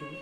শুরু।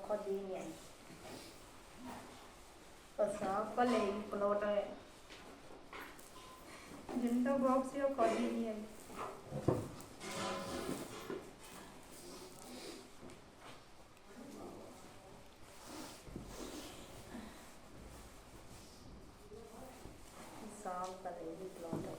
खोदी नहीं आई कले प्लॉट है जिनका बॉक्स है खोदी नहीं आई साफ करेगी प्लॉट है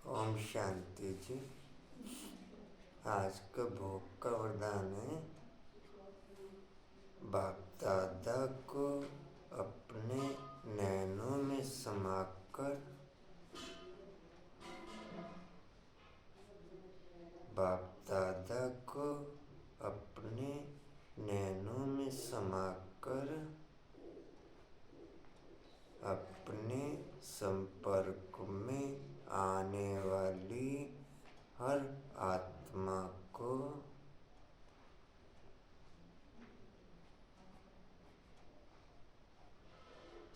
ओम शांति जी। आज का भोग का वरदान है बाप दादा को अपने नैनों में समाकर बाप दादा को अपने नैनों में समाकर अपने संपर्क में आने वाली हर आत्मा को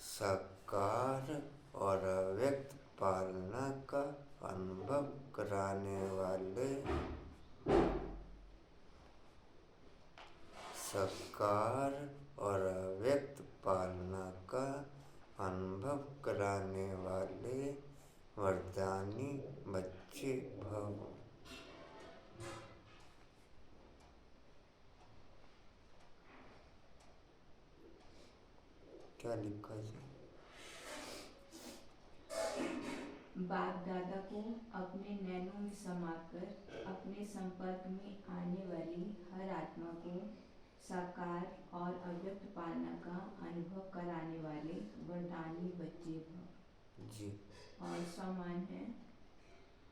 साकार और अव्यक्त पालना का अनुभव कराने वाले साकार और अव्यक्त पालना का अनुभव कराने वाले वरदानी बच्चे भव। क्या लिखा है? बाप दादा को अपने नैनों में समाकर अपने संपर्क में आने वाली हर आत्मा को साकार और अव्यक्त पालना का अनुभव कराने वाले वरदानी बच्चे भव जी। और समान है।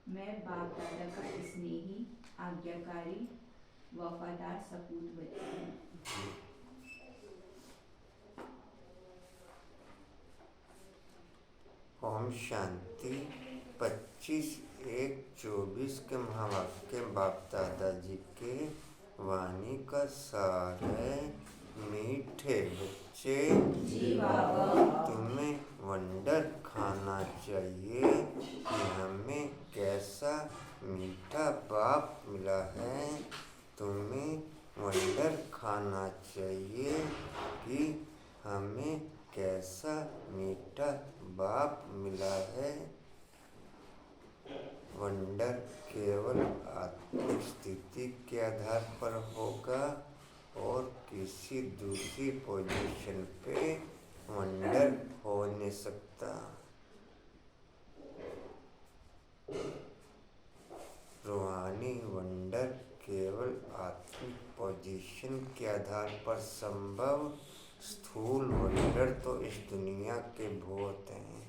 मैं बाप दादा का स्नेही, आज्ञाकारी, वफादार सपूत बच्चा हूँ। ओम शांति। 25/1/24 के महावाक्य बाप दादा जी के वाणी का सार है। मीठे बच्चे, तुम्हें वंडर खाना चाहिए कि हमें कैसा मीठा बाप मिला है। तुम्हें वंडर खाना चाहिए कि हमें कैसा मीठा बाप मिला है। वंडर केवल आत्मिक स्थिति के आधार पर होगा और किसी दूसरी पोजीशन पे वंडर हो नहीं सकता। रूहानी वंडर केवल आत्मिक पोजीशन के आधार पर संभव। स्थूल वंडर तो इस दुनिया के भूत हैं।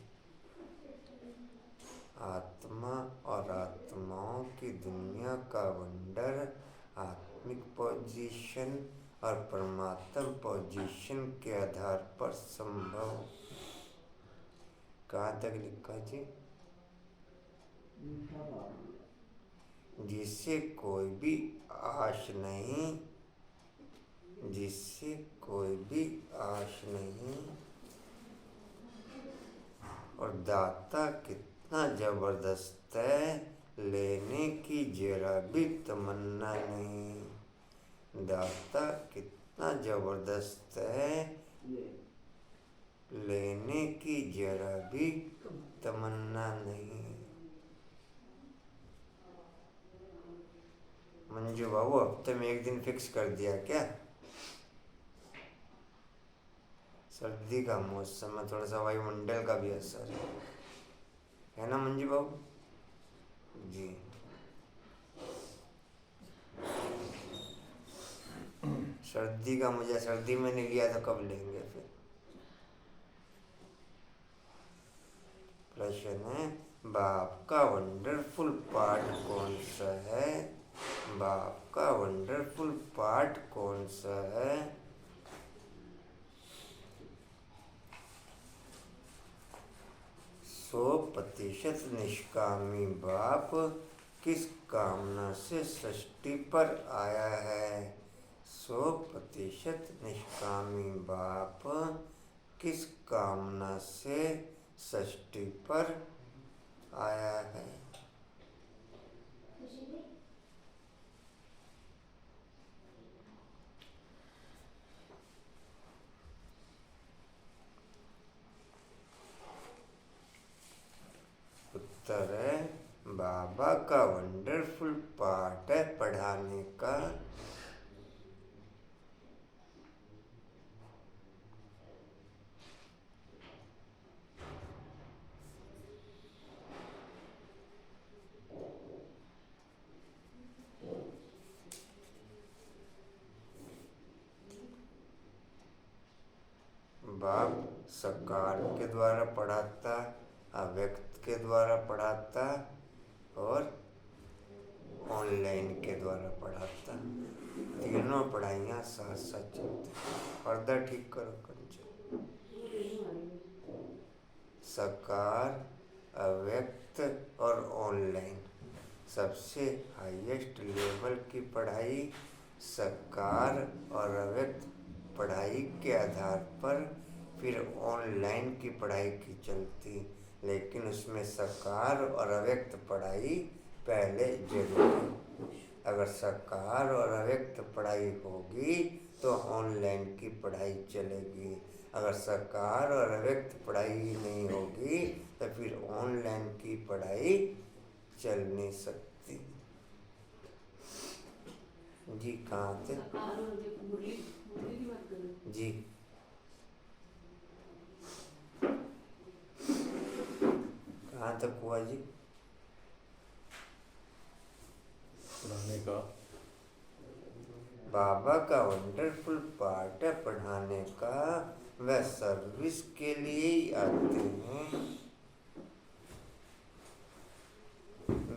आत्मा और आत्माओं की दुनिया का वंडर आत्मिक पोजीशन और परमात्मा पोजीशन के आधार पर संभव। कहाँ तक लिखा जी? जिससे कोई भी आश नहीं, जिससे कोई भी आश नहीं। और दाता कितना जबरदस्त दाता कितना जबरदस्त है, लेने की जरा भी तमन्ना नहीं। मंजू बाबू हफ्ते में एक दिन फिक्स कर दिया क्या? सर्दी का मौसम में थोड़ा सा वायुमंडल का भी असर है ना मंजू बाबू जी। सर्दी का मुझे सर्दी में नहीं लिया तो कब लेंगे फिर? प्रश्न है, बाप का वंडरफुल पार्ट कौन सा है? बाप का वंडरफुल पार्ट कौन सा है? 100% निष्कामी बाप किस कामना से सृष्टि पर आया है? 100% निष्कामी बाप किस कामना से सृष्टि पर आया है? उत्तर है, बाबा का वंडरफुल पार्ट है पढ़ाने का। बाप सकार के द्वारा पढ़ाता, अव्यक्त के द्वारा पढ़ाता और ऑनलाइन के द्वारा पढ़ाता। तीनों पढ़ाइयाँ साथ साथ चलती। पर्दा ठीक करो कंचन। सकार, अव्यक्त और ऑनलाइन, सबसे हाईएस्ट लेवल की पढ़ाई सकार और अव्यक्त पढ़ाई के आधार पर फिर ऑनलाइन की पढ़ाई की चलती, लेकिन उसमें सकार और अव्यक्त पढ़ाई पहले जरूरी। अगर सकार और अव्यक्त पढ़ाई होगी तो ऑनलाइन की पढ़ाई चलेगी। अगर सकार और अव्यक्त पढ़ाई नहीं होगी तो फिर ऑनलाइन की पढ़ाई चल नहीं सकती। जी कहाँ थे? जी कहाँ तक हुआ जी? पढ़ाने का बाबा का वंडरफुल पार्ट है पढ़ाने का। वह सर्विस के लिए ही आते हैं,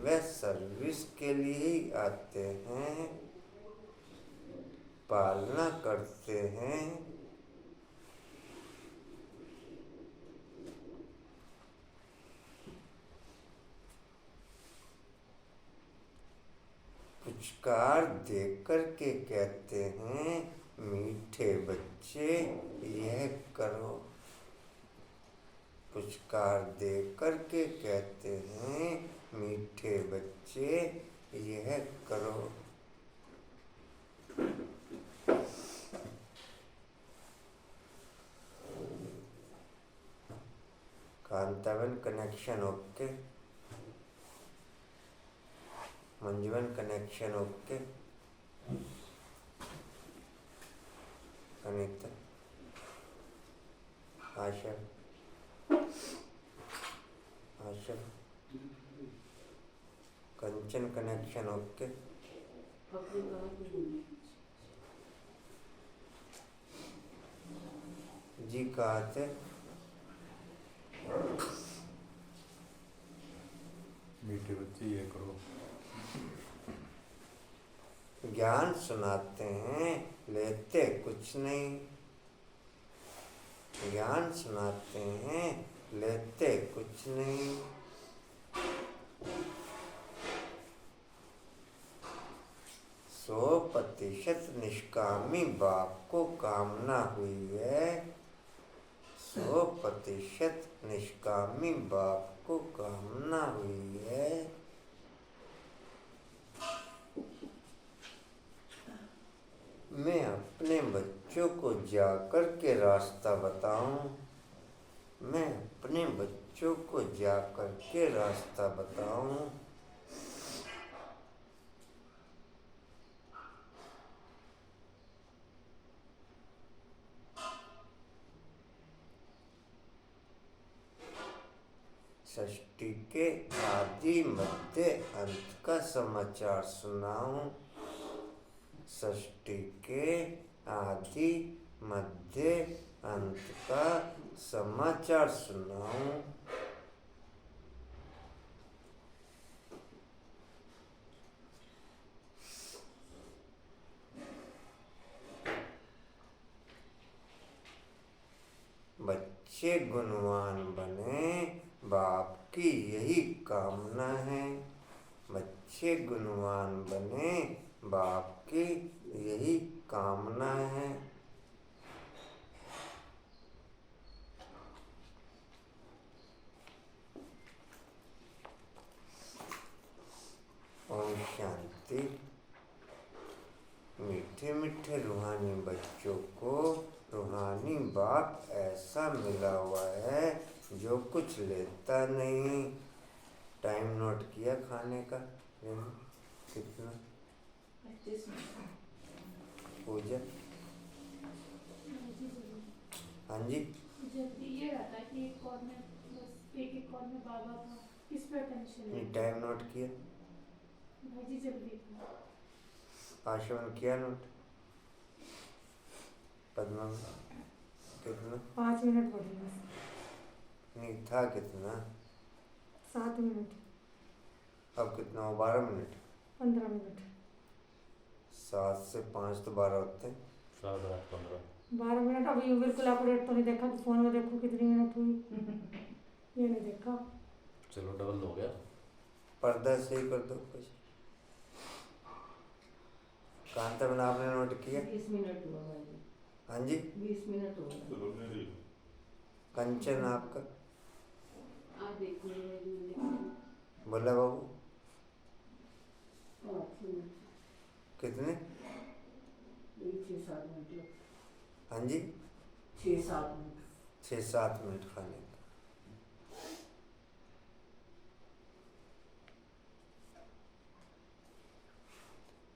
वह सर्विस के लिए ही आते हैं, पालना करते हैं, पुचकार देकर के कहते हैं, मीठे बच्चे यह करो। पुचकार देकर के कहते हैं, मीठे बच्चे यह करो। कांतावन कनेक्शन ओके, मंजुवन connection okay, Anita, Asha, Asha, Kanchan connection okay, जी कहा थे? मीठे बच्चे ये करो। ज्ञान सुनाते हैं, लेते कुछ नहीं। ज्ञान सुनाते हैं, लेते कुछ नहीं। 100% निष्कामी बाप को कामना हुई है। 100% निष्कामी बाप को कामना हुई है। मैं अपने बच्चों को जाकर के रास्ता बताऊं। मैं अपने बच्चों को जाकर के रास्ता बताऊं। षष्ठी के आदि मध्य अंत का समाचार सुनाऊं। षष्ठी के आदि मध्य अंत का समाचार सुनाऊं। बच्चे गुणवान बने, बाप की यही कामना है। बच्चे गुणवान बने, बाप की यही कामना है। ओम शांति। मीठे मीठे रूहानी बच्चों को रूहानी बाप ऐसा मिला हुआ है जो कुछ लेता नहीं। टाइम नोट किया खाने का? कितना? 25 मिनट। पूजा? हाँ जी। जल्दी ये रहता है कि एक कॉर्नर बस एक कॉर्नर बाबा था, किस पे टेंशन है? टाइम नोट किया? भाई जी जल्दी था। आशवन किया नोट? पद्मा में कितना? 5 मिनट बढ़ी बस। नहीं था कितना? 7 मिनट। अब कितना हो? 12 मिनट? 15 मिनट। 7 से 5 तो 12 होते हैं। 7 8 15 12 मिनट। अभी यूं बिल्कुल अपडेट तो नहीं देखा कि फोन में देखो कितनी मिनट हुई। ये नहीं देखा। चलो डबल हो गया। पर्दा सही कर दो कुछ। कांता मैंने आपने नोट किया? 20 मिनट हुआ भाई जी। हाँ जी। 20 मिनट हो गए। कंचन आपका? आप देखिए भाई जी, देखिए। बोला बाबू 8 मिनट, कितने? 6-7 मिनट लगते। हाँ जी। 6-7 मिनट। 6-7 मिनट खाने का।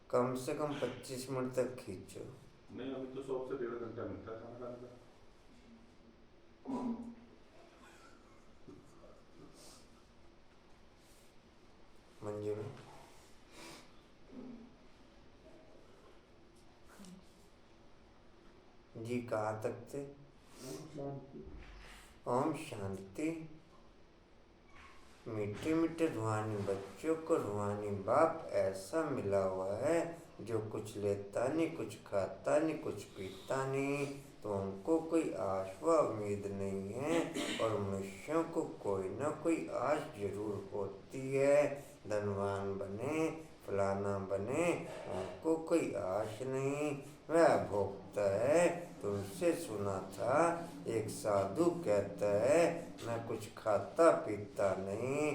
कम से कम 25 मिनट तक खींचो। नहीं, अभी तो 100 से 1.5 घंटा मिलता है खाना खाने का। मंजूर? जी कहाँ तक थे? शांति। ओम शांति। मीठे मीठे रूहानी बच्चों को रूहानी बाप ऐसा मिला हुआ है जो कुछ लेता नहीं, कुछ खाता नहीं, कुछ पीता नहीं, तो उनको कोई आश व उम्मीद नहीं है। और मनुष्यों को कोई ना कोई आश जरूर होती है। धनवान बने, फलाना बने, उनको कोई आश नहीं। वह भोगता है। तुमसे सुना था एक साधु कहता है मैं कुछ खाता पीता नहीं।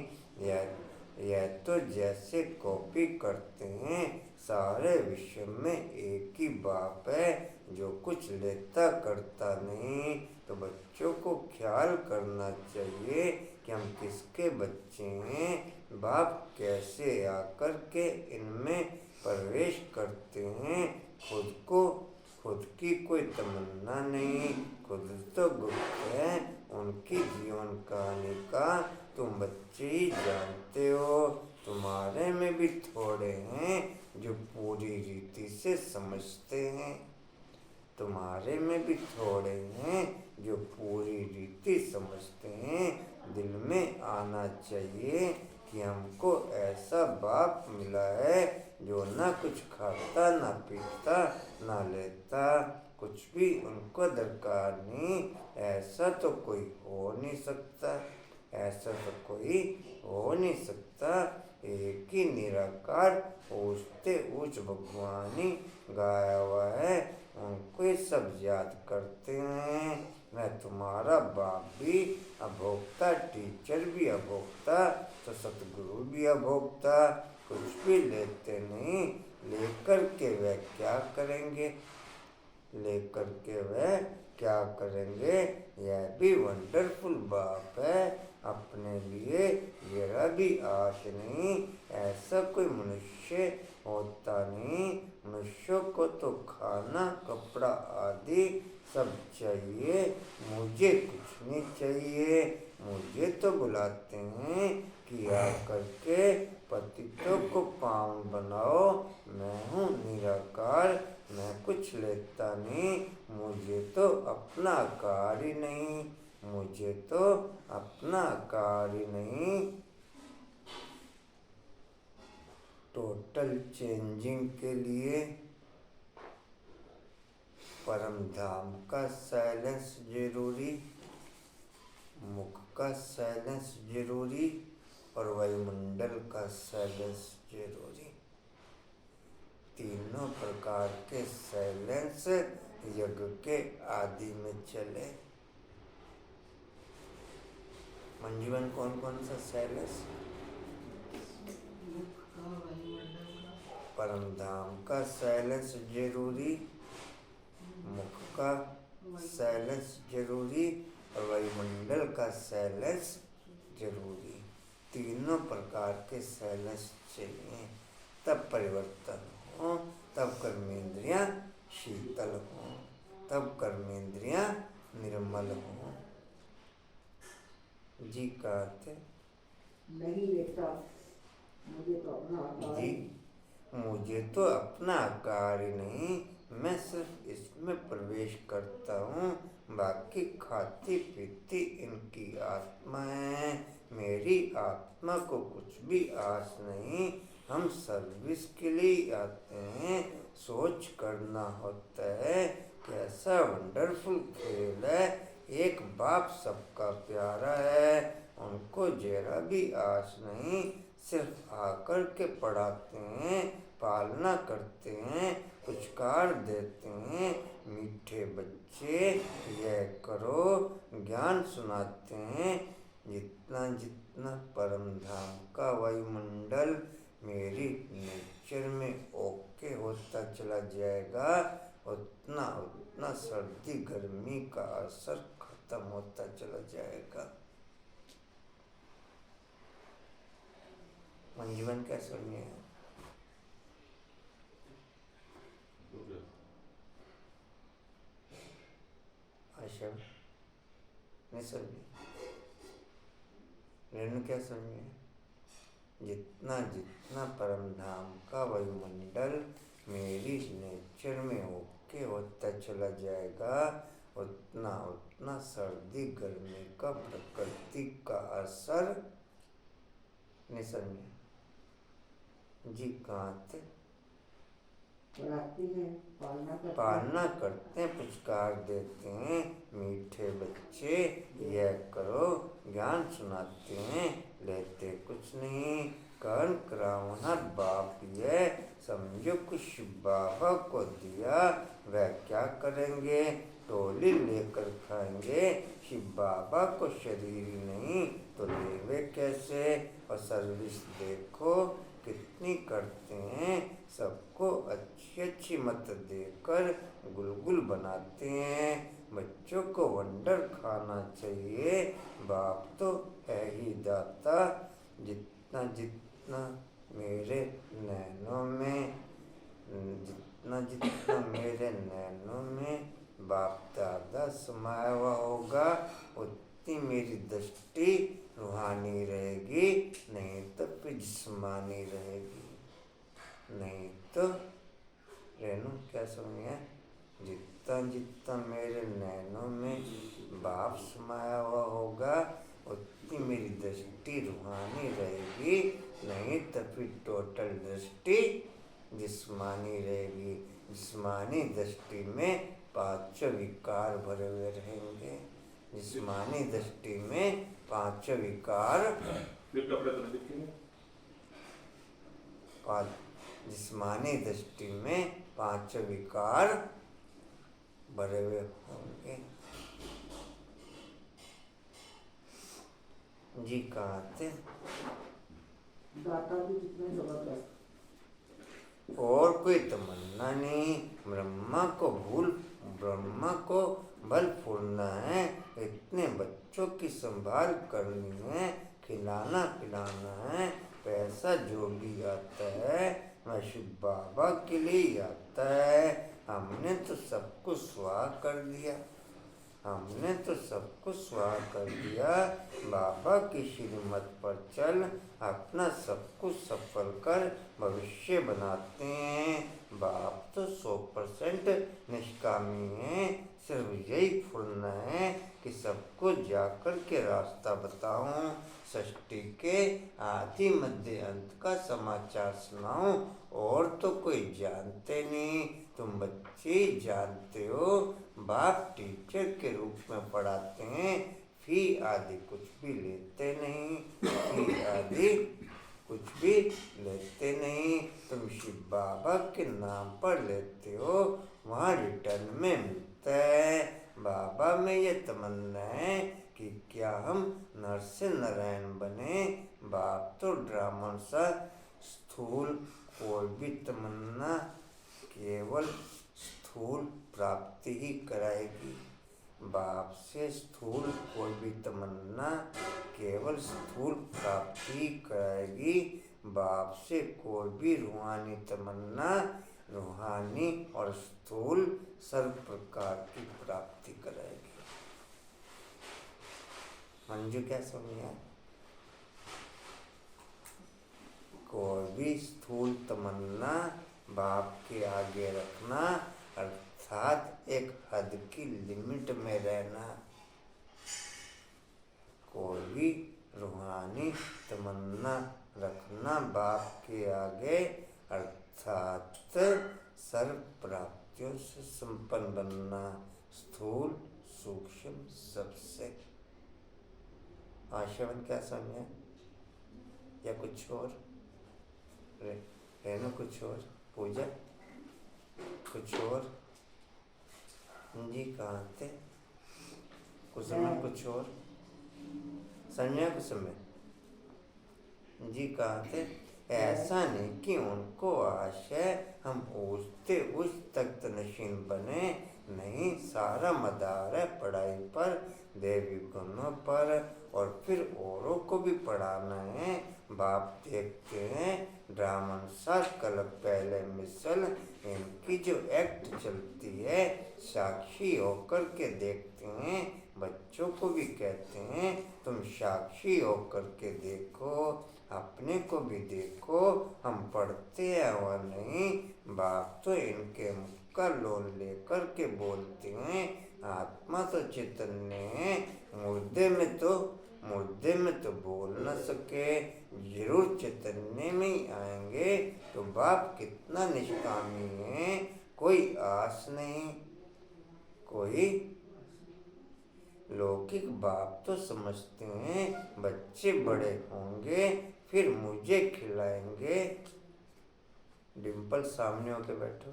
यह तो जैसे कॉपी करते हैं। सारे विश्व में एक ही बाप है जो कुछ लेता करता नहीं। तो बच्चों को ख्याल करना चाहिए कि हम किसके बच्चे हैं। बाप कैसे आकर के इनमें प्रवेश करते हैं। खुद की कोई तमन्ना नहीं, खुद तो गुप्त है। उनकी जीवन कहानी का तुम बच्चे ही जानते हो। तुम्हारे में भी थोड़े हैं जो पूरी रीति से समझते हैं। तुम्हारे में भी थोड़े हैं जो पूरी रीति समझते हैं। दिल में आना चाहिए कि हमको ऐसा बाप मिला है जो ना कुछ खाता, ना पीता, ना लेता, कुछ भी उनको दरकार नहीं। ऐसा तो कोई हो नहीं सकता। ऐसा तो कोई हो नहीं सकता। एक ही निराकार ऊंचते ऊंच भगवानी गाया हुआ है। उनको ये सब याद करते हैं। मैं तुम्हारा बाप भी अभोक्ता, टीचर भी अभोक्ता, तो सतगुरु भी अभोक्ता। कुछ भी लेते नहीं, लेकर के वह क्या करेंगे, लेकर के वह क्या करेंगे। यह भी वंडरफुल बाप है, अपने लिए जरा भी आश नहीं। ऐसा कोई मनुष्य होता नहीं। मनुष्यों को तो खाना कपड़ा आदि सब चाहिए, मुझे कुछ नहीं चाहिए। मुझे तो बुलाते हैं कि आकर के पतितों को पावन बनाओ। मैं हूँ निराकार, मैं कुछ लेता नहीं। मुझे तो अपना कार ही नहीं, मुझे तो अपना कार ही नहीं। टोटल चेंजिंग के लिए परम धाम का साइलेंस जरूरी, मुख का साइलेंस जरूरी और वायुमंडल का साइलेंस जरूरी। तीनों प्रकार के साइलेंस यज्ञ के आदि में चले। मंजीवन कौन कौन सा साइलेंस? मुख का, वायुमंडल का, परम धाम का साइलेंस जरूरी, मुख का साइलेंस जरूरी और वायुमंडल का साइलेंस जरूरी। तीनों प्रकार के साइलेंस चाहिए, तब परिवर्तन हो, तब कर्मेंद्रियां शीतल हो, तब कर्मेंद्रियां निर्मल हो। जी कहते नहीं लेता, मुझे तो अपना आकार जी, मुझे तो अपना आकार ही नहीं, मैं सिर्फ इसमें प्रवेश करता हूँ, बाकी खाती पीती इनकी आत्मा है। मेरी आत्मा को कुछ भी आस नहीं। हम सर्विस के लिए आते हैं। सोच करना होता है कैसा वंडरफुल खेल है। एक बाप सबका प्यारा है, उनको जरा भी आस नहीं। सिर्फ आकर के पढ़ाते हैं, पालना करते हैं, पुचकार देते हैं। मीठे बच्चे यह करो, ज्ञान सुनाते हैं। जितना जितना परम धाम का वायुमंडल मेरी नेचर में ओके होता चला जाएगा, उतना उतना सर्दी गर्मी का असर खत्म होता चला जाएगा। मंजीवन क्या सुनिए है? आशा नहीं सुनिए, रेणु क्या सुनिए? जितना जितना परम धाम का वायुमंडल मेरी नेचर में ओके होता चला जाएगा, उतना उतना सर्दी गर्मी का प्रकृति का असर नहीं समझे। जी कहाँ थे? पढ़ाते हैं, पालना करते हैं, पुचकार देते हैं। मीठे बच्चे यह करो, ज्ञान सुनाते हैं, लेते कुछ नहीं। कर्म करावना बाप ये समझो कुछ बाबा को दिया, वह क्या करेंगे? टोली लेकर खाएंगे। शिव बाबा को शरीर ही नहीं तो लेवे कैसे? और सर्विस देखो कितनी करते हैं, सबको अच्छी अच्छी मत देकर गुलगुल बनाते हैं। बच्चों को वंडर खाना चाहिए, बाप तो है ही दाता। जितना जितना मेरे नैनों में, जितना जितना मेरे नैनों में बाप दादा समाया हुआ होगा, उतनी मेरी दृष्टि रूहानी रहेगी, नहीं तो फिर जिस्मानी रहेगी। नहीं तो रेणु क्या समझे? जितना जितना मेरे नैनों में बाप समाया हुआ होगा, उतनी मेरी दृष्टि रूहानी रहेगी, नहीं तो फिर टोटल दृष्टि जिस्मानी रहेगी। जिस्मानी दृष्टि में पांचों विकार भरे हुए रहेंगे। जिस्मानी दृष्टि में पांचों विकार जिस्मानी दृष्टि में पांचों विकार भरे हुए होंगे। जी कहाँ थे? दाता भी कितने जबरदस्त। और कोई तमन्ना नहीं। ब्रह्मा को बल फूलना है, इतने बच्चों की संभाल करनी है, खिलाना पिलाना है। पैसा जो भी आता है वह शिव बाबा के लिए ही आता है। हमने तो सब कुछ स्वाहा कर दिया। बाबा की श्रीमत पर चल, अपना सब कुछ सफल कर भविष्य बनाते हैं। बाप तो 100% निष्कामी है, सिर्फ यही फूलना है कि सबको जाकर के रास्ता बताऊं, सृष्टि के आदि मध्य अंत का समाचार सुनाऊं। और तो कोई जानते नहीं, तुम बच्चे जानते हो। बाप टीचर के रूप में पढ़ाते हैं, फी आदि कुछ भी लेते नहीं। तुम शिव बाबा के नाम पर लेते हो, वहाँ रिटर्न में मिलता है। बाबा में ये तमन्ना है कि क्या हम नर से नारायण बने। बाप तो ड्रामन सा स्थूल, कोई भी तमन्ना केवल स्थूल प्राप्ति ही कराएगी। बाप से स्थूल कोई भी तमन्ना केवल स्थूल प्राप्ति ही कराएगी। बाप से कोई भी रूहानी तमन्ना रूहानी और स्थूल सर्व प्रकार की प्राप्ति कराएगी। मंजू क्या समझा? कोई भी स्थूल तमन्ना बाप के आगे रखना, अर्थात एक हद की लिमिट में रहना। कोई भी रूहानी तमन्ना रखना बाप के आगे, अर्थात सर्व प्राप्तियों से संपन्न बनना, स्थूल सूक्ष्म सबसे। आशवन क्या समझे? या कुछ और? रहना कुछ और? पूजा कुछ और? जी कहाँ थे? कुछ समय कुछ और? संजय कुछ समय जी कहाँ थे? ऐसा नहीं कि उनको आश है हम उठते उस तख्त नशीन बने। नहीं, सारा मदार है पढ़ाई पर, देवी गुणों पर, और फिर औरों को भी पढ़ाना है। बाप देखते हैं ड्रामन सा कल पहले मिसल, इनकी जो एक्ट चलती है साक्षी होकर के देखते हैं। बच्चों को भी कहते हैं तुम साक्षी होकर के देखो, अपने को भी देखो, हम पढ़ते हैं वह नहीं। बाप तो इनके मुख का लोन लेकर के बोलते हैं, आत्मा तो चैतन्य है, मुर्दे में तो बोल न सके, जरूर चैतन्य में ही आएंगे। तो बाप कितना निष्कामी है, कोई आस नहीं, कोई लौकिक बाप तो समझते हैं बच्चे बड़े होंगे फिर मुझे खिलाएंगे। डिम्पल सामने होके बैठो।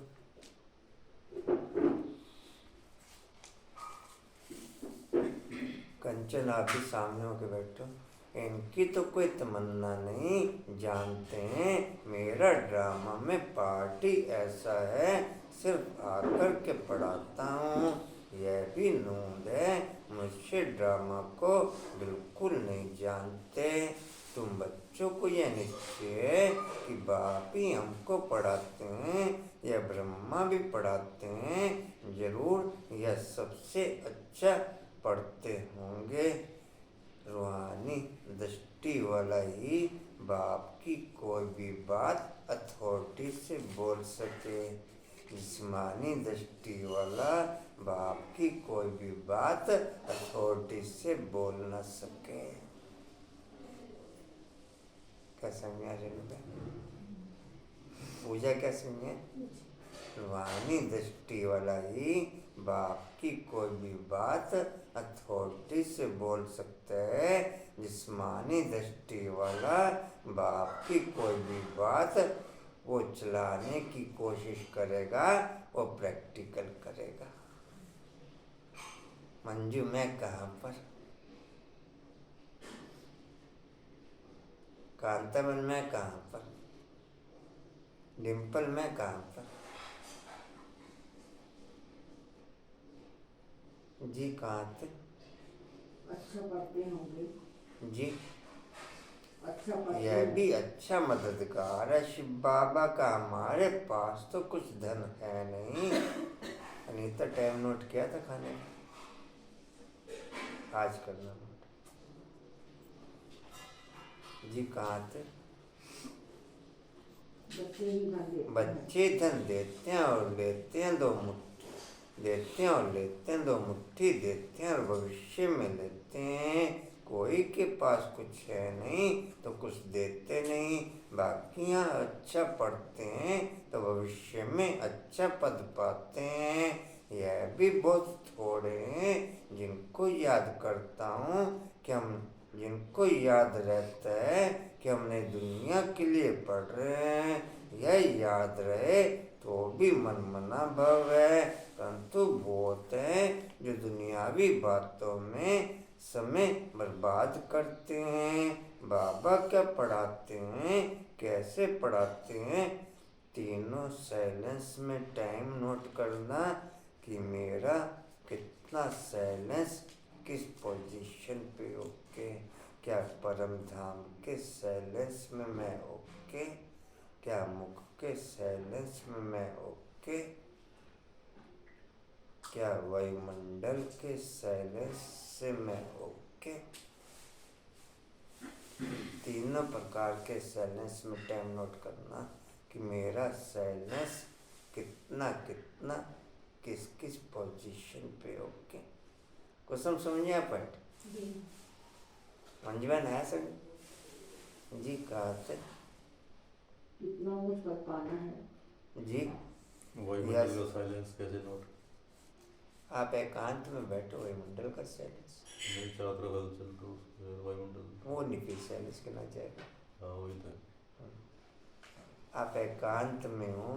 कंचन आप भी सामने होके बैठो। इनकी तो कोई तमन्ना नहीं, जानते हैं मेरा ड्रामा में पार्टी ऐसा है, सिर्फ आकर के पढ़ाता हूँ। यह भी नूंद है, मुझसे ड्रामा को बिल्कुल नहीं जानते। तुम बच्चों को यह निश्चय है कि बाप ही हमको पढ़ाते हैं, यह ब्रह्मा भी पढ़ाते हैं, जरूर यह सबसे अच्छा पढ़ते होंगे। रूहानी दृष्टि वाला ही बाप की कोई भी बात अथॉरिटी से बोल सके। जिस्मानी दृष्टि वाला बाप की कोई भी बात अथॉरिटी से बोल न सके। क्या समझा रेणुका? पूजा क्या समझे? रूहानी दृष्टि वाला ही बाप की कोई भी बात अथॉरिटी से बोल सकता है। जिस्मानी दृष्टि वाला बाप की कोई भी बात वो चलाने की कोशिश करेगा, वो प्रैक्टिकल करेगा। मंजू मैं कहाँ पर? कांतावन मैं कहाँ पर? डिम्पल में कहाँ पर? जी कहाँ थे? अच्छा पढ़ते होंगे, जी अच्छा पढ़ते यह होंगे। भी अच्छा मददगार है शिव बाबा का। हमारे पास तो कुछ धन है नहीं। अनीता टाइम नोट किया था खाने का? आज करना नोट। जी कहाँ थे? बच्चे ही धन देते हैं। बच्चे धन देते हैं और लेते हैं दो मुट्ठी, देते हैं और लेते हैं दो मुट्ठी, देते हैं और भविष्य में लेते हैं। कोई के पास कुछ है नहीं तो कुछ देते नहीं। बाकियाँ अच्छा पढ़ते हैं तो भविष्य में अच्छा पद पाते हैं। यह भी बहुत थोड़े हैं जिनको याद करता हूँ कि हम जिनको याद रहता है कि हमने दुनिया के लिए पढ़ रहे हैं। यह याद रहे तो भी मनमना भव है, परंतु बहुत हैं जो दुनियावी बातों में समय बर्बाद करते हैं। बाबा क्या पढ़ाते हैं, कैसे पढ़ाते हैं? तीनों साइलेंस में टाइम नोट करना कि मेरा कितना साइलेंस किस पोजीशन पे ओके। क्या परम धाम के साइलेंस में मैं ओके? क्या मुख के साइलेंस में मैं ओके? क्या वायुमंडल के साइलेंस से मैं ओके? तीनों प्रकार के साइलेंस में टाइम नोट करना कि मेरा साइलेंस कितना कितना किस किस पोजीशन पे ओके। क्वेश्चन समझिए आप? मंजूबन है सब? जी कहा थे? कितना ऊंच पर पाना है। जी वायुमंडल का साइलेंस कैसे नोट? आप एकांत में बैठो, वायुमंडल का साइलेंस। नहीं चारों तरफ हलचल तो वायुमंडल वो नहीं फिर साइलेंस के ना जाएगा। हाँ वही तो। आप एकांत में हो,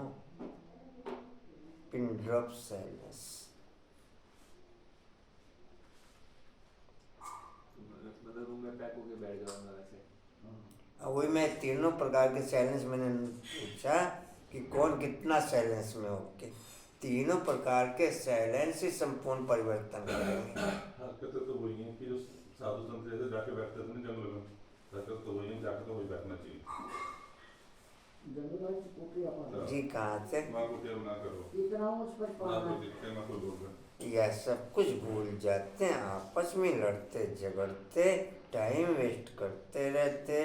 पिन ड्रॉप साइलेंस। मतलब रूम में पैक होके बैठ जाऊंगा वैसे। वही मैं तीनों प्रकार के साइलेंस मैंने पूछा कि कौन कितना साइलेंस में होके। तीनों प्रकार के साइलेंस ही संपूर्ण परिवर्तन करेंगे। हरकत तो वही है कि जो साधु संत जैसे जाके बैठते थे ना जंगल में, हरकत तो वही है, जाके तो वही बैठना चाहिए। जंगल में कुटिया पाना। जी कहाँ से? माँ को क्या ना करो, कितना ऊंच पर ना पाना कोई है। दिखते ना कोई बोल रहा। यह सब कुछ भूल जाते हैं, आपस में लड़ते झगड़ते टाइम वेस्ट करते रहते।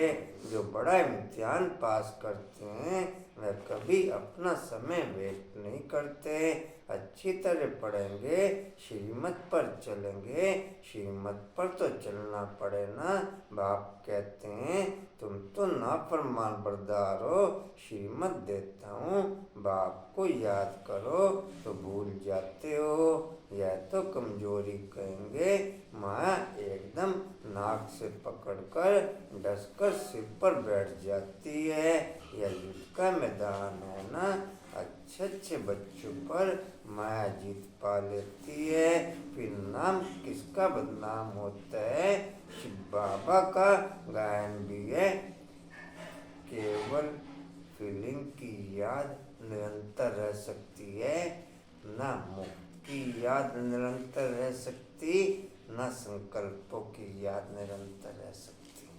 जो बड़ा इम्तिहान पास करते हैं वह कभी अपना समय वेस्ट नहीं करते। अच्छी तरह पढ़ेंगे, श्रीमत पर चलेंगे। श्रीमत पर तो चलना पड़े ना। बाप कहते हैं तुम तो नाफरमान बरदार हो, श्रीमत देता हूँ बाप को याद करो तो भूल जाते हो। यह तो कमजोरी कहेंगे। माँ एकदम नाक से पकड़कर डसकर सिर पर बैठ जाती है। यह युद्ध का मैदान है ना, अच्छे अच्छे बच्चों पर माया जीत पा लेती है। फिर नाम किसका बदनाम होता है? शिव बाबा का गायन भी है। केवल फीलिंग की याद निरंतर रह सकती है, ना मुक्त की याद निरंतर रह सकती, ना संकल्पों की याद निरंतर रह सकती।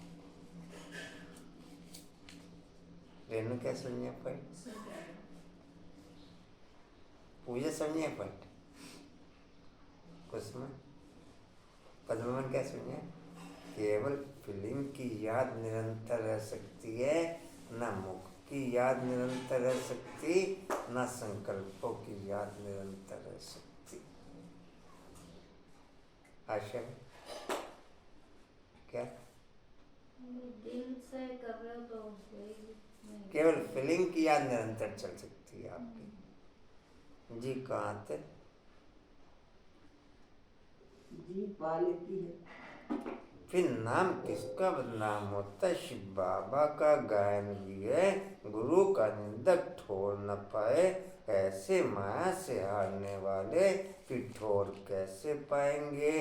रेणु क्या समझे पॉइंट? पूजा समझे पॉइंट? कुसुम पद्मन क्या समझे? केवल फीलिंग की याद निरंतर रह सकती है, ना मुख की याद निरंतर रह सकती, ना संकल्पों की याद निरंतर रह सकती। आशा क्या? दिल से कर रहे हो तो वही केवल फीलिंग की याद निरंतर चल सकती है आपकी। जी कहाँ थे? जी पा लेती है। फिर नाम किसका बदनाम होता है? शिव बाबा का गायन भी है। गुरु का निंदक ठोर न पाए, ऐसे माया से हारने वाले की ठोर कैसे पाएंगे।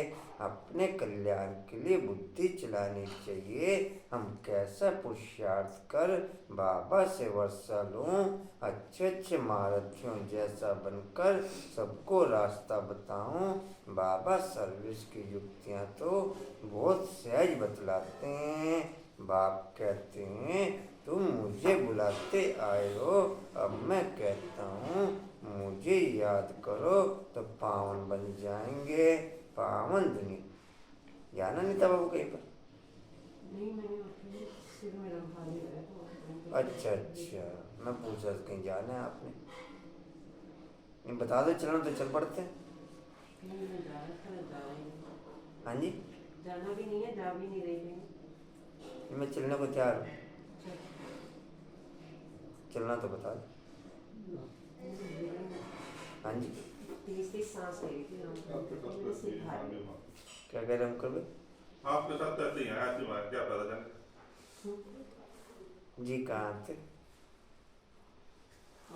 अपने कल्याण के लिए बुद्धि चलानी चाहिए। हम कैसा पुरुषार्थ कर बाबा से वर्षा लूं, अच्छे अच्छे महारथियों जैसा बनकर सबको रास्ता बताऊं। बाबा सर्विस की युक्तियां तो बहुत सहज बतलाते हैं। बाप कहते हैं तुम मुझे बुलाते आए हो, अब मैं कहता हूँ मुझे याद करो तो पावन बन जाएंगे। पावन दुनिया जाना नहीं था बाबू कहीं पर? नहीं, मैंने अपने सिर में रखा लिया है तो अच्छा अच्छा, मैं पूछा था कहीं जाना है आपने? नहीं बता दो, चलना तो चल पड़ते हैं। नहीं, मैं जा रहा था, जा रही हूँ। हाँ जी, जाना भी नहीं है, जा भी नहीं रही कहीं। मैं चलने को तैयार हूँ। चलना तो बता दो। हाँ जी, तीसरी सांस ले रही थी मैंने सिर भारी। क्या कह रहे हैं अंकल भाई? आपके साथ ऐसे ही है, ऐसी बात क्या पता जाने। जी कहाँ थे?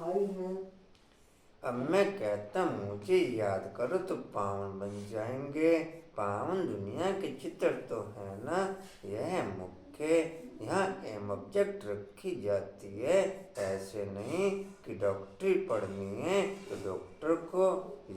आई हैं। अब मैं कहता मुझे याद करो तो पावन बन जाएंगे। पावन दुनिया के चित्र तो है ना, यह मुख्य यहाँ एम ऑब्जेक्ट रखी जाती है। ऐसे नहीं कि डॉक्टरी पढ़नी है तो डॉक्टर को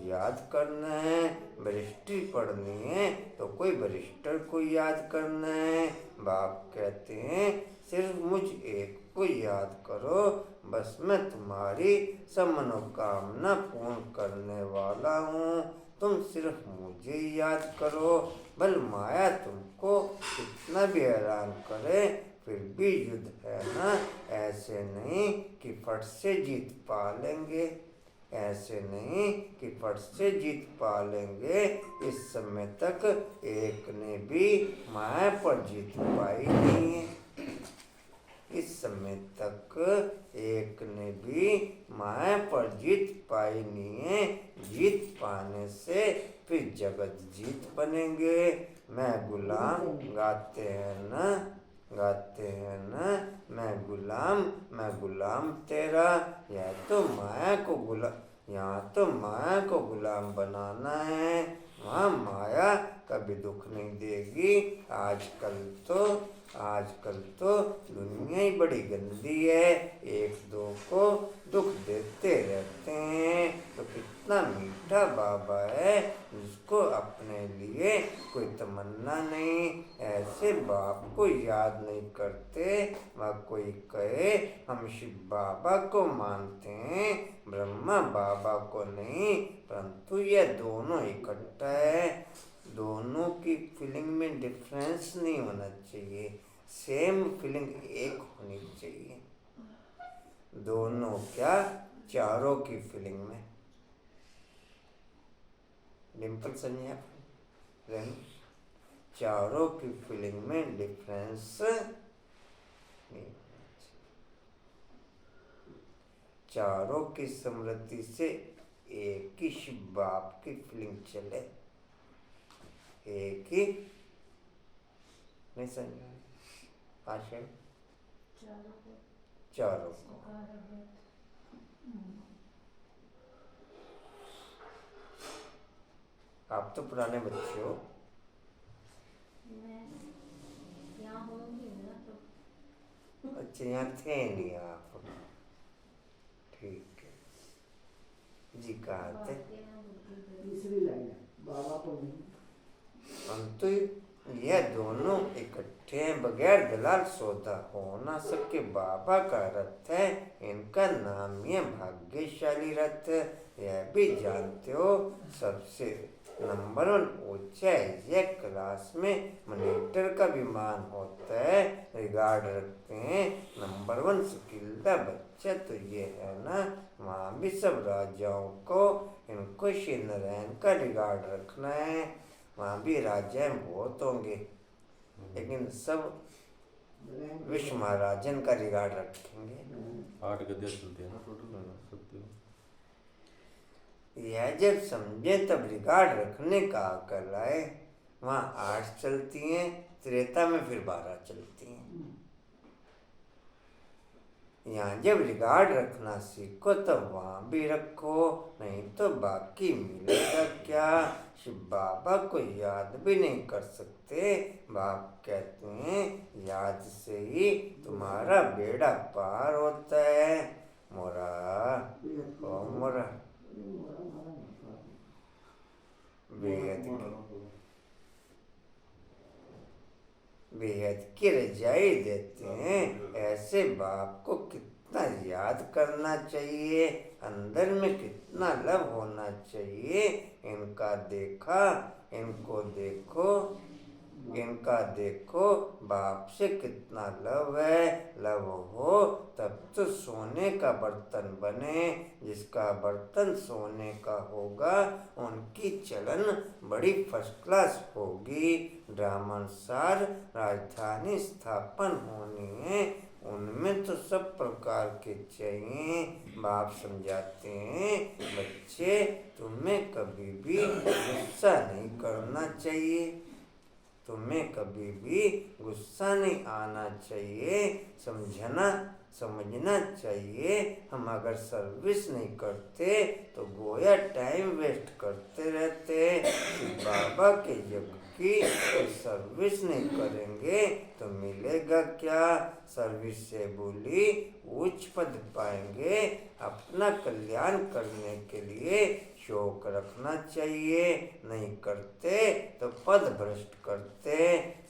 याद करना है, बैरिस्ट्री पढ़नी है तो कोई बैरिस्टर को याद करना है। बाप कहते हैं सिर्फ मुझ एक को याद करो, बस मैं तुम्हारी सब मनोकामना पूर्ण करने वाला हूँ। तुम सिर्फ मुझे याद करो। बल माया तुमको कितना भी हैरान करे फिर भी युद्ध है ना। ऐसे नहीं कि फट से जीत पा लेंगे, ऐसे नहीं कि फट से जीत पा लेंगे। इस समय तक एक ने भी माया पर जीत पाई नहीं है। इस समय तक एक ने भी माया पर जीत पाई नहीं है। जीत पाने से फिर जगत जीत बनेंगे। मैं गुलाम गाते हैं ना, गाते हैं ना, मैं गुलाम तेरा। यह तो माया को गुलाम, यहाँ तो माया को गुलाम बनाना है, वहाँ माया कभी दुख नहीं देगी। आजकल तो दुनिया ही बड़ी गंदी है, एक दो को दुख देते रहते हैं। तो कितना मीठा बाबा है जिसको अपने लिए कोई तमन्ना नहीं। ऐसे बाप को याद नहीं करते। वह कोई कहे हम शिव बाबा को मानते हैं, ब्रह्मा बाबा को नहीं, परंतु यह दोनों इकट्ठा है। दोनों की फीलिंग में डिफरेंस नहीं होना चाहिए, सेम फीलिंग एक होनी चाहिए। दोनों क्या, चारों की फीलिंग में। डिम्पल संज्ञा रही, चारों की फीलिंग में डिफरेंस नहीं होना चाहिए। चारों की स्मृति से एक ही शिव बाप की फीलिंग चले, एक ही नहीं समझा आशय चारों को। आप तो पुराने बच्चे हो, यहाँ होंगे ना तो अच्छा यहाँ थे नहीं आप, ठीक है जी। कहाँ थे? तीसरी लाइन है, बाबा को नहीं। हम तो यह दोनों इकट्ठे हैं, बगैर दलाल सौदा हो ना सके। बाबा का रथ है, इनका नाम है भाग्यशाली रथ। यह भी जानते हो सबसे नंबर 1 ऊंचा यह क्लास में मॉनिटर का विमान होता है, रिगार्ड रखते हैं। नंबर 1 स्किल्ड बच्चा तो ये है ना, वहाँ भी सब राजाओं को इनको शिनरैन का रिगार्ड रखना है। वहाँ भी राजा बहुत होंगे लेकिन सब विश्व महाराजन का रिगार्ड रखेंगे। 8 गद्दियाँ चलती है ना टोटल सत्य। यह जब समझे तब रिगार्ड रखने का अकल आए। वहाँ 8 चलती हैं, त्रेता में फिर 12 चलती हैं। यहाँ जब रिगार्ड रखना सीखो तब वहाँ भी रखो, नहीं तो बाकी मिलेगा क्या। शिव बाबा को याद भी नहीं कर सकते। बाप कहते हैं याद से ही तुम्हारा बेड़ा पार होता है। मोरा ओ मोरा बेहद की रजाई देते हैं। ऐसे बाप को कितना याद करना चाहिए, अंदर में कितना लव होना चाहिए। इनका देखा, इनको देखो, इनका देखो बाप से कितना लव है। लव हो तब तो सोने का बर्तन बने। जिसका बर्तन सोने का होगा उनकी चलन बड़ी फर्स्ट क्लास होगी। ड्रामानुसार राजधानी स्थापन होनी है, उनमें तो सब प्रकार के चाहिए। बाप समझाते हैं बच्चे तुम्हें कभी भी गुस्सा नहीं करना चाहिए, तुम्हें कभी भी गुस्सा नहीं आना चाहिए। समझना चाहिए हम अगर सर्विस नहीं करते तो गोया टाइम वेस्ट करते रहते। बाबा के जग की सर्विस नहीं करेंगे तो मिलेगा क्या। सर्विस से बोली उच्च पद पाएंगे। अपना कल्याण करने के लिए शौक रखना चाहिए, नहीं करते तो पद भ्रष्ट करते।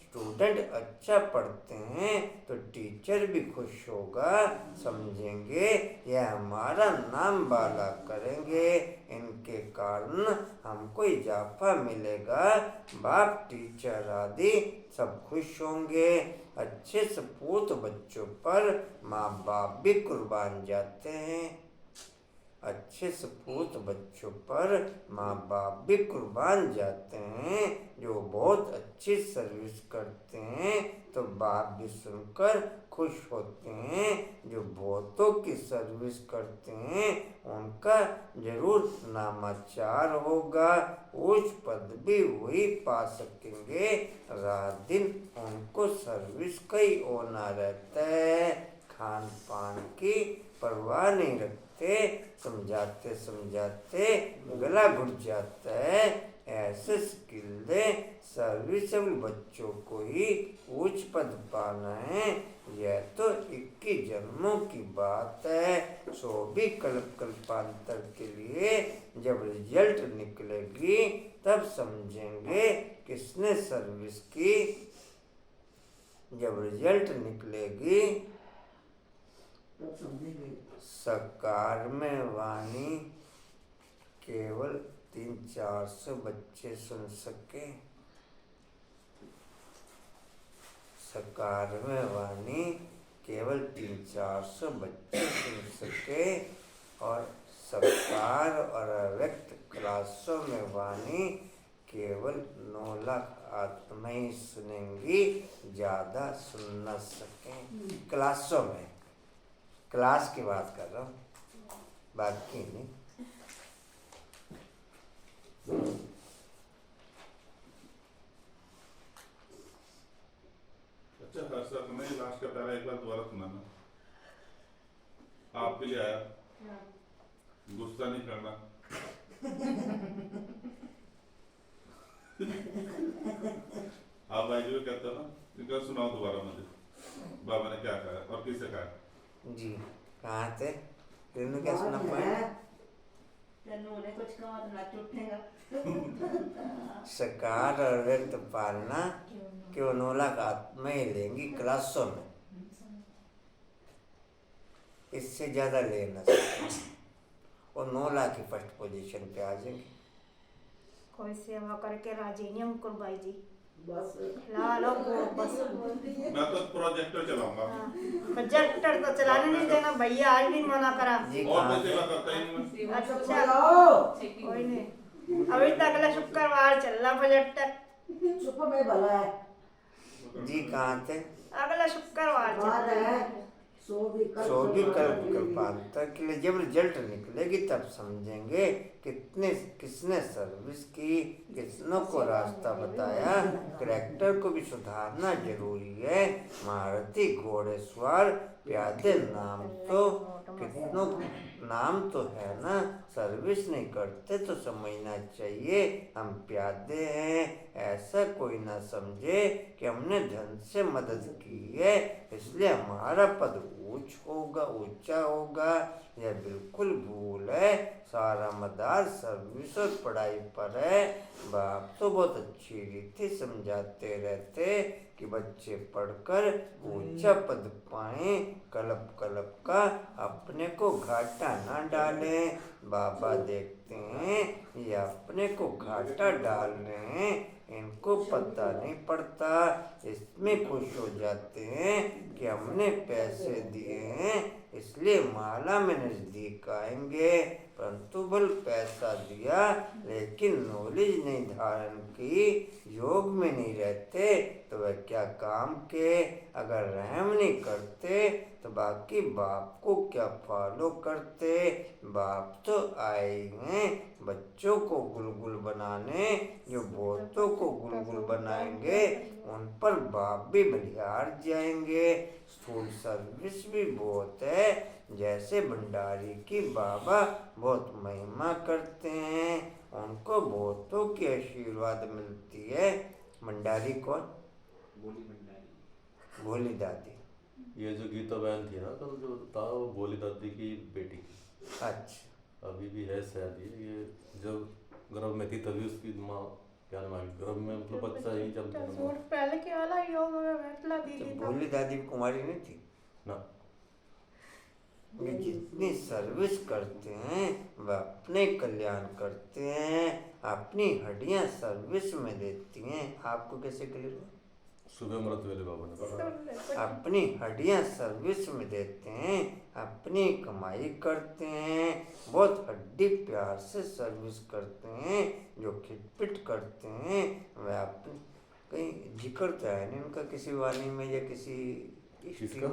स्टूडेंट अच्छा पढ़ते हैं तो टीचर भी खुश होगा, समझेंगे यह हमारा नाम बाला करेंगे, इनके कारण हमको इजाफा मिलेगा। बाप टीचर आदि सब खुश होंगे। अच्छे सपूत बच्चों पर माँ बाप भी कुर्बान जाते हैं। अच्छे सपूत बच्चों पर माँ बाप भी कुर्बान जाते हैं। जो बहुत अच्छी सर्विस करते हैं तो बाप भी सुनकर खुश होते हैं। जो बहुतों की सर्विस करते हैं उनका जरूर नामाचार होगा, उच्च पद भी वही पा सकेंगे। रात दिन उनको सर्विस का ही होना रहता है, खान पान की परवाह नहीं रखते। समझाते समझाते गला घुट जाता है। ऐसे स्किल दे सर्विसेबल बच्चों को ही उच्च पद पाना है। यह तो 21 जन्मों की बात है। सो भी कल्पांतर के लिए जब रिजल्ट निकलेगी तब समझेंगे किसने सर्विस की। जब रिजल्ट निकलेगी तब समझेंगे। सकार में वाणी केवल 300-400 बच्चे सुन सके। सकार में वाणी केवल 300-400 बच्चे सुन सके और सकार और अव्यक्त क्लासों में वाणी केवल 9 लाख आत्मा ही सुनेंगी, ज़्यादा सुन न सकें। क्लासों में, क्लास की बात कर रहा हूँ, बाकी नहीं। अच्छा सर मैं लास्ट का प्यारा एक बार दोबारा सुनाना। आपके लिए आया, गुस्सा नहीं करना। आप भाई जी कहते हो ना, इनका सुनाओ दोबारा मुझे, बाबा ने क्या कहा और किसे कहा। जी कहाँ थे? तेनू क्या सुना पाए? ने कुछ कहा तो नाच उठेगा। सकार और व्यक्त पालना क्यों 9 लाख आत्मा ही लेंगी क्लासों में, इससे ज़्यादा ले न सकते और 9 लाख की फर्स्ट पोजीशन पे आ जाएंगे। कोई सेवा करके राजी नहीं हम कुर्बाई जी। बस ला लो बस। मैं तो प्रोजेक्टर चलाऊंगा। प्रोजेक्टर तो चलाने नहीं देना भैया, आज भी मना करा। जी और कहाँ मैं थे? सेवा करता ही नहीं। अच्छा कोई नहीं, अभी तक अगला शुक्रवार चल रहा प्रोजेक्टर। सुपर में भला है। जी कहाँ थे? अगला शुक्रवार चल बात रहा है है। सो भी कल्पांतर के लिए जब रिजल्ट निकलेगी तब समझेंगे किसने सर्विस की, किसनों को रास्ता बताया। करैक्टर को भी सुधारना जरूरी है। महारथी घोड़ेसवार प्यादे नाम तो है ना, सर्विस नहीं करते तो समझना चाहिए हम प्यादे हैं। ऐसा कोई ना समझे कि हमने धन से मदद की है इसलिए हमारा पद ऊंचा होगा। यह बिल्कुल भूल है। सारा मदार सर्विस और पढ़ाई पर है। बाप तो बहुत अच्छी रीति समझाते रहते कि बच्चे पढ़कर ऊंचा पद पाएं, कलप का अपने को घाटा ना डालें। बाबा देखते हैं ये अपने को घाटा डाल रहे हैं, इनको पता नहीं पड़ता, इसमें खुश हो जाते हैं कि हमने पैसे दिए हैं इसलिए माला में नजदीक आएंगे। परंतु बल पैसा दिया लेकिन नॉलेज नहीं धारण की, योग में नहीं रहते तो वह क्या काम के। अगर रहम नहीं करते तो बाकी बाप को क्या फॉलो करते। बाप तो आए हैं बच्चों को गुलगुल बनाने, जो बहुतों को गुलगुल बनाएंगे उन पर बाप भी बलिहार जाएंगे। स्थूल सर्विस भी बहुत है, जैसे भंडारी की बाबा बहुत महिमा करते हैं, उनको बहुतों की आशीर्वाद मिलती है। भंडारी कौन? भोली दादी। ये जो गीता बहन थी ना कल जो था वो भोली दादी की बेटी। अच्छा, अभी भी है शायद ये जब गर्भ में थी तभी उसकी माँ क्या नाम है, गर्भ में मतलब बच्चा ही जब जन्मा। पहले के वाला योग में बैठला दीदी तो था। भोली दादी कुमारी नहीं थी ना। ये जितनी सर्विस करते हैं वह अपने कल्याण करते हैं, अपनी हड्डियां सर्विस में देती हैं। आपको कैसे क्लियर? सुबह अमृत वेले बाबा ने कहा अपनी हड्डियां सर्विस में देते हैं, अपनी कमाई करते हैं, बहुत हड्डी प्यार से सर्विस करते हैं। जो खिटपिट करते हैं वह अपनी कहीं जिक्र तो है नहीं उनका किसी वाणी में या किसी किसका?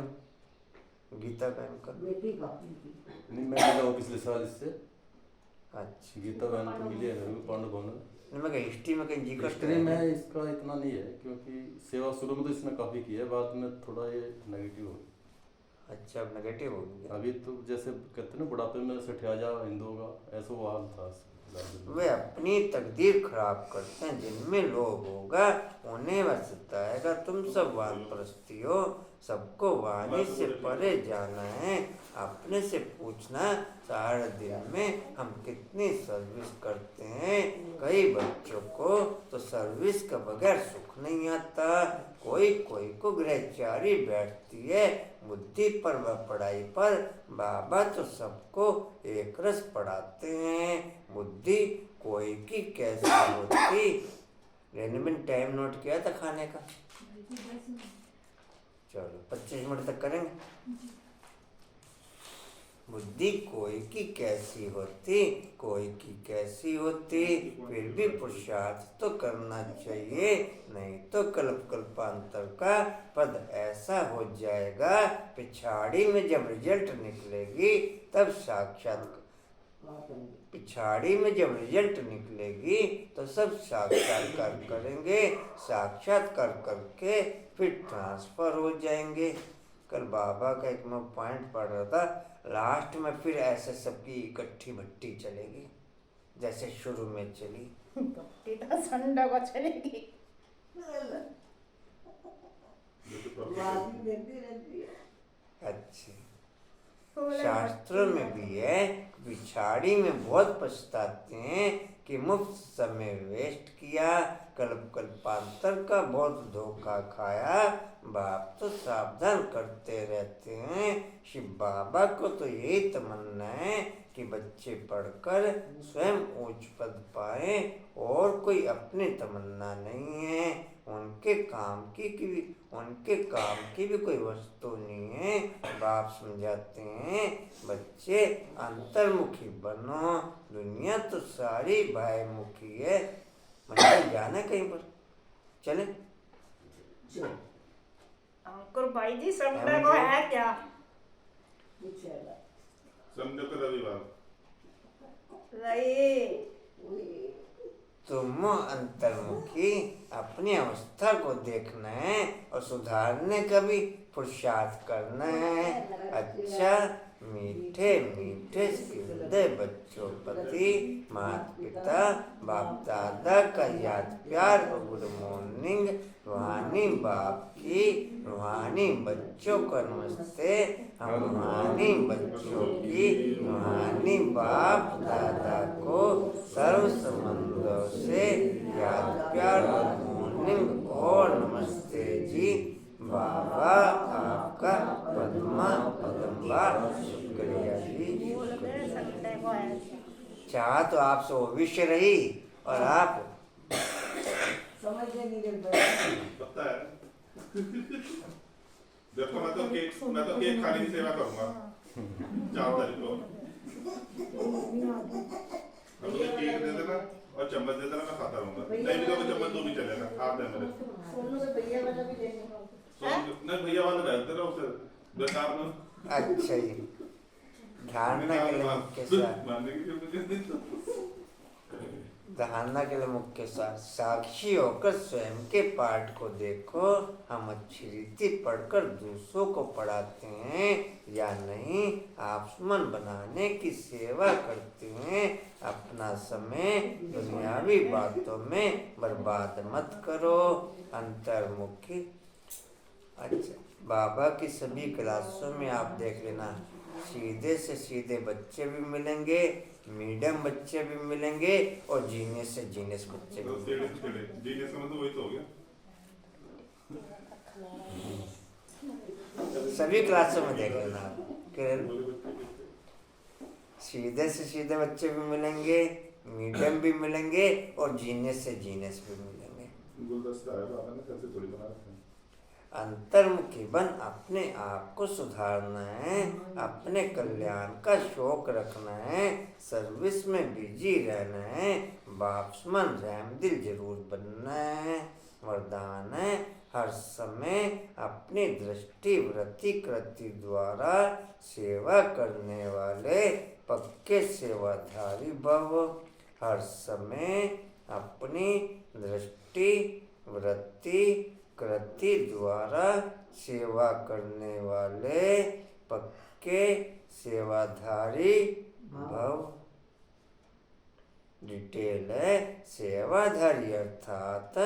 गीता बहन का। बेटी का नहीं मैं मिला हूँ पिछले साल इससे। अच्छा, गीता बहन को मिली है मेरे पांडु भवन। मैं कहीं हिस्ट्री में कहीं जिक्र तो हिस्ट्री है में नहीं। इसका इतना नहीं है क्योंकि सेवा शुरू में तो इसने काफ़ी की है, बाद में थोड़ा ये नेगेटिव हो गया। अच्छा, अब नेगेटिव हो गया। अभी तो जैसे कहते हैं ना बुढ़ापे में सठिया जा हिंदुओं का, ऐसा वो हाल था। वे अपनी तकदीर खराब करते हैं, जिनमें लोभ होगा उन्हें वह सताएगा। तुम सब वानप्रस्थी हो, सबको वाणी से परे जाना है। अपने से पूछना सारे दिन में हम कितनी सर्विस करते हैं। कई बच्चों को तो सर्विस का बगैर सुख नहीं आता। कोई को गृहचारी बैठती है बुद्धि पर व पढ़ाई पर। बाबा तो सबको एक रस पढ़ाते हैं। बुद्धि कोई की कैसी होती। रेनमेंट टाइम नोट किया था खाने का? चलो 25 मिनट तक करेंगे। बुद्धि कोई की कैसी होती, कोई की कैसी होती, फिर भी पुरुषार्थ तो करना चाहिए, नहीं तो कल्पांतर का पद ऐसा हो जाएगा। पिछाड़ी में जब रिजल्ट निकलेगी तब पिछाड़ी में जब रिजल्ट निकलेगी तो सब साक्षात्कार करेंगे, साक्षात्कार करके फिर ट्रांसफर हो जाएंगे। कल बाबा का एक मैं पॉइंट पढ़ रहा था, लास्ट में फिर ऐसे सबकी इकट्ठी भट्टी चलेगी जैसे शुरू में चली। संडा को चलेगी। अच्छी शास्त्रों में भी है, पिछाड़ी में बहुत पछताते हैं कि मुफ्त समय वेस्ट किया, कल्पांतर का बहुत धोखा खाया। बाप तो सावधान करते रहते हैं। शिव बाबा को तो यही तमन्ना है कि बच्चे पढ़कर स्वयं उच्च पद पाए, और कोई अपनी तमन्ना नहीं है। उनके काम की भी कोई वस्तु नहीं है। बाप समझाते हैं बच्चे अंतर्मुखी बनो, दुनिया तो सारी बाह्यमुखी है। मंदिर जाना कहीं पर चले? अंकुर भाई जी संडे को है क्या? संडे को रविवार। रही तुम अंतर्मुखी अपनी अवस्था को देखना है और सुधारने का भी पुरुषार्थ करना है। अच्छा, मीठे मीठे हृदय बच्चों प्रति माता पिता बाप दादा का याद प्यार और गुड मॉर्निंग। रूहानी बाप की रूहानी बच्चों को नमस्ते। हम रूहानी बच्चों की रूहानी बाप दादा को सर्व संबंधों से याद प्यार और मॉर्निंग और नमस्ते जी। बाबा आपका पद्मा पदम्बार शुक्रिया जी। चाह तो आपसे वो विषय रही और आप पता है देखो, मैं तो केक खाने की सेवा करूंगा 4 तारीख को। अब मुझे केक दे देना और चम्मच दे देना, मैं खाता रहूंगा। नहीं भी तो चम्मच तो भी चलेगा, हाथ दे मेरे। नहीं भैया वाला रहते ना उसे बेकार में। अच्छा जी, धारणा के लिए मुख्य सार मानने की जरूरत नहीं। धारणा के लिए मुख्य सार साक्षी होकर स्वयं के पाठ को देखो। हम अच्छी रीति पढ़कर दूसरों को पढ़ाते हैं या नहीं। आप मन बनाने की सेवा करते हैं। अपना समय दुनियावी बातों में बर्बाद मत करो। अंतर्मुखी। अच्छा, बाबा की सभी क्लासों में आप देख लेना, सीधे से सीधे बच्चे भी मिलेंगे, मीडियम बच्चे भी मिलेंगे और जीनियस से जीनियस बच्चे भी मिलेंगे। जीनियस का मतलब वही तो हो गया। सभी क्लासों में देख लेना आप, सीधे से सीधे बच्चे भी मिलेंगे, मीडियम भी मिलेंगे और जीनियस से जीनियस भी मिलेंगे। गुलदस्ता है बाबा ने कैसे थोड़ी बना रखा है। अंतर्मुखी बन अपने आप को सुधारना है। अपने कल्याण का शौक रखना है। सर्विस में बिजी रहना है। बापसमन रहम दिल जरूर बनना है। वरदान है, हर समय अपनी दृष्टि वृत्ति कृति द्वारा सेवा करने वाले पक्के सेवाधारी भव। हर समय अपनी दृष्टि वृत्ति कृति द्वारा सेवा करने वाले पक्के सेवाधारी भव। डिटेल है, सेवाधारी अर्थात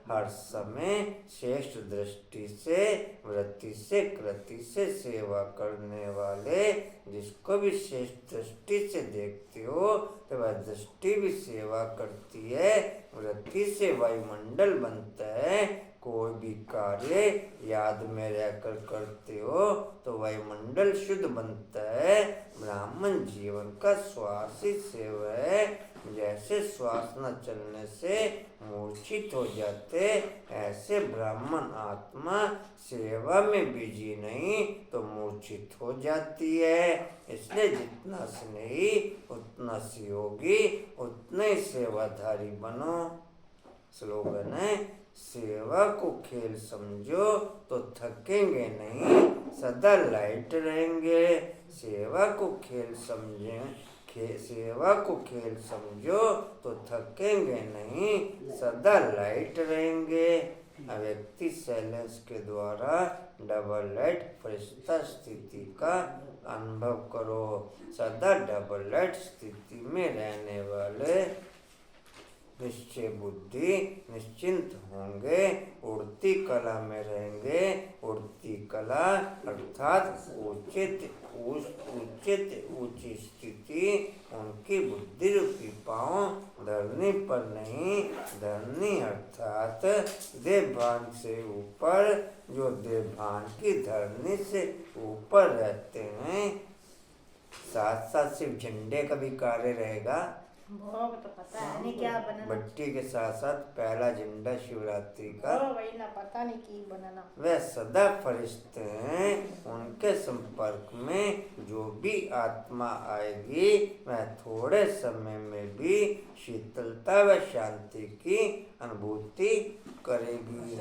हर समय श्रेष्ठ दृष्टि से वृत्ति से कृति से सेवा करने वाले। जिसको भी श्रेष्ठ दृष्टि से देखते हो तो वह दृष्टि भी सेवा करती है। वृत्ति से वायुमंडल बनता है। कोई भी कार्य याद में रहकर करते हो तो वायुमंडल शुद्ध बनता है। ब्राह्मण जीवन का श्वास ही सेवा है। जैसे श्वास न चलने से मूर्छित हो जाते, ऐसे ब्राह्मण आत्मा सेवा में बिजी नहीं तो मूर्छित हो जाती है। इसलिए जितना स्नेही उतना सहयोगी उतना ही सेवाधारी बनो। स्लोगन है, सेवा को खेल समझो तो थकेंगे नहीं, सदा लाइट रहेंगे। सेवा को खेल समझो तो थकेंगे नहीं, सदा लाइट रहेंगे। अव्यक्ति साइलेंस के द्वारा डबल लाइट फरिश्ता स्थिति का अनुभव करो। सदा डबल लाइट स्थिति में रहने वाले निश्चय बुद्धि निश्चिंत होंगे, उड़ती कला में रहेंगे। उड़ती कला अर्थात ऊंची स्थिति। उनकी बुद्धि रूपी पाँव धरनी पर नहीं, धरनी अर्थात देवभान से ऊपर, जो देवभान की धरनी से ऊपर रहते हैं। साथ साथ सिर्फ झंडे का भी कार्य रहेगा। भोग तो पता है नहीं क्या बनाना। बट्टी के साथ साथ पहला झंडा शिवरात्रि का वही ना, पता नहीं की बनाना। वह सदा फरिश्ते हैं। उनके संपर्क में जो भी आत्मा आएगी वह थोड़े समय में भी शीतलता व शांति की अनुभूति करेगी।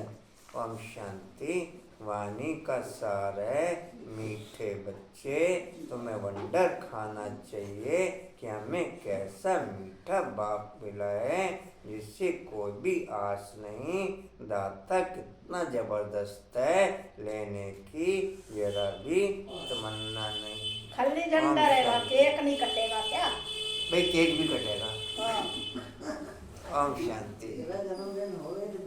ओम शांति। वाणी का सार है मीठे बच्चे, तुम्हें वंडर खाना चाहिए कि हमें कैसा मीठा बाप मिला है जिससे कोई भी आस नहीं। दाता कितना जबरदस्त है, लेने की जरा भी तमन्ना नहीं। खाली झंडा रहेगा, केक नहीं कटेगा क्या? भाई केक भी कटेगा। हाँ। ओम शांति।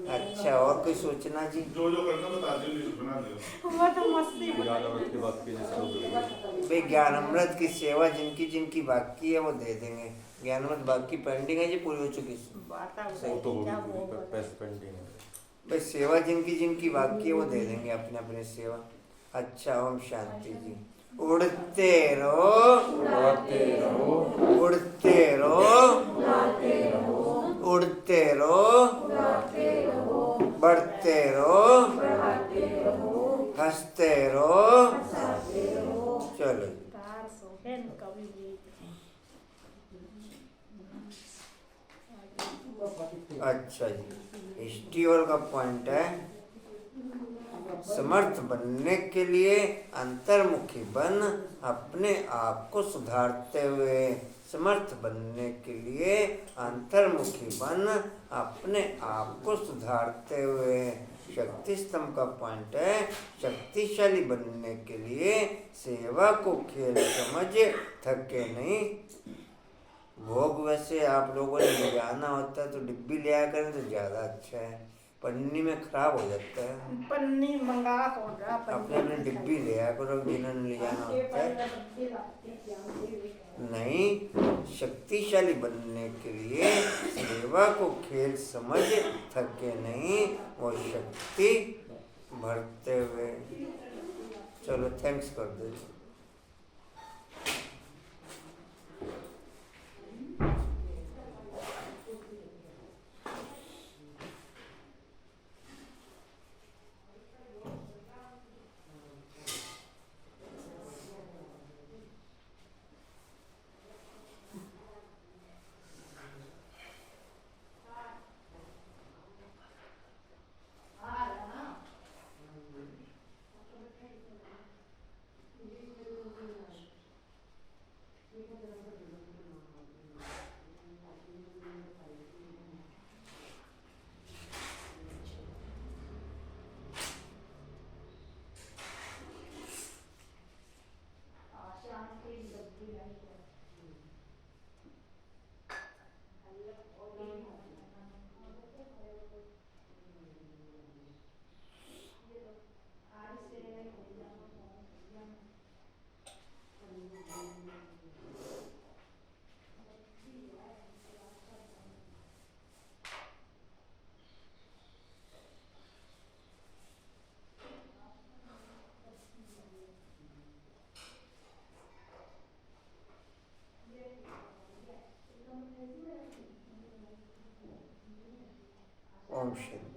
अच्छा, और कोई सोचना जी? जो जो करना बता दो, लिस्ट बना दो। वो तो मस्ती ज्ञान अमृत की बात की जिसको जरूरत भाई ज्ञान अमृत की सेवा जिनकी जिनकी बाकी है वो दे देंगे। ज्ञान अमृत बाकी पेंडिंग है जी, पूरी हो चुकी है। वो तो पैसे पेंडिंग है। भाई सेवा जिनकी जिनकी बाकी है वो दे देंगे अपने अपने सेवा। अच्छा, ओम शांति जी। उड़ते रहो, उड़ाते रहो, उड़ते रहो, उड़ते रहो, बढ़ते रहो, हंसते रहो। चलो जी। तार सोहेन कवि गीत। अच्छा जी, स्टीवल का पॉइंट है, समर्थ बनने के लिए अंतर्मुखी बन अपने आप को सुधारते हुए। समर्थ बनने के लिए अंतर्मुखी बन अपने आप को सुधारते हुए। शक्ति स्तंभ का पॉइंट है, शक्तिशाली बनने के लिए सेवा को खेल समझ थके नहीं। भोग वैसे आप लोगों ने ले जाना होता है तो डिब्बी ले आया करें तो ज़्यादा अच्छा है, पन्नी में खराब हो जाता है। पन्नी मंगा हो रहा, अपने अपने डिब्बी ले आया करो जिन्होंने ले जाना होता है। नहीं, शक्तिशाली बनने के लिए सेवा को खेल समझ थके नहीं, वो शक्ति भरते हुए। चलो थैंक्स कर दो। ओम शांति।